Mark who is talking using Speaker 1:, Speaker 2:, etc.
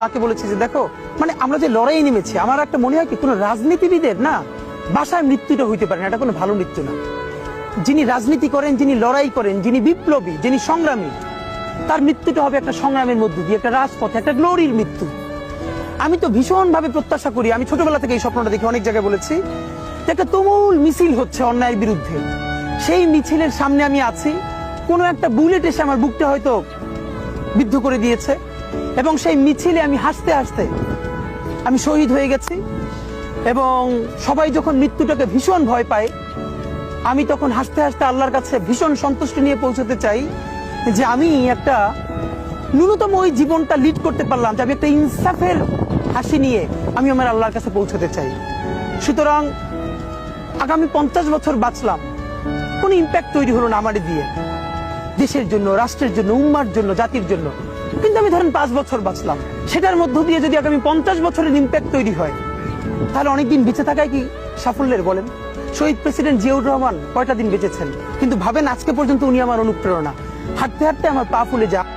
Speaker 1: তাকে বলেছি যে দেখো, মানে আমরা যে লড়াই নেমেছি, আমার একটা মনে হয় কি কোন রাজনীতিবিদের না বাসায় মৃত্যুটা হইতে পারে না, এটা কোনো ভালো মৃত্যু না। যিনি রাজনীতি করেন, যিনি লড়াই করেন, যিনি বিপ্লবী, যিনি সংগ্রামী, তার মৃত্যুটা হবে একটা সংগ্রামের মধ্যে দিয়ে, একটা রাজপথে, একটা গ্লোরির মৃত্যু। আমি তো ভীষণ ভাবে প্রত্যাশা করি, আমি ছোটবেলা থেকে এই স্বপ্নটা দেখি, অনেক জায়গায় বলেছি যে একটা তুমুল মিছিল হচ্ছে অন্যায়ের বিরুদ্ধে, সেই মিছিলের সামনে আমি আছি, কোন একটা বুলেট এসে আমার বুকটা হয়তো বিদ্ধ করে দিয়েছে, এবং সেই মিছিলে আমি হাসতে হাসতে আমি শহীদ হয়ে গেছি। এবং সবাই যখন মৃত্যুটাকে ভীষণ ভয় পায়, আমি তখন হাসতে হাসতে আল্লাহর কাছে ভীষণ সন্তুষ্টি নিয়ে পৌঁছতে চাই যে আমি একটা ন্যূনতম ওই জীবনটা লিড করতে পারলাম, যে আমি একটা ইনসাফের হাসি নিয়ে আমি আমার আল্লাহর কাছে পৌঁছতে চাই। সুতরাং আগামী 50 বছর বাঁচলাম, কোন ইম্প্যাক্ট তৈরি হলো না আমার দিয়ে, দেশের জন্য, রাষ্ট্রের জন্য, উম্মার জন্য, জাতির জন্য। কিন্তু আমি ধরেন 5 বছর বাঁচলাম, সেটার মধ্য দিয়ে যদি আগামী 50 বছরের ইম্প্যাক্ট তৈরি হয়, তাহলে অনেকদিন বেঁচে থাকায় কি সাফল্যের বলেন? শহীদ প্রেসিডেন্ট জিয়াউর রহমান কয়টা দিন বেঁচেছেন, কিন্তু ভাবেন আজকে পর্যন্ত উনি আমার অনুপ্রেরণা। হাঁটতে হাঁটতে আমার পা ফুলে যায়।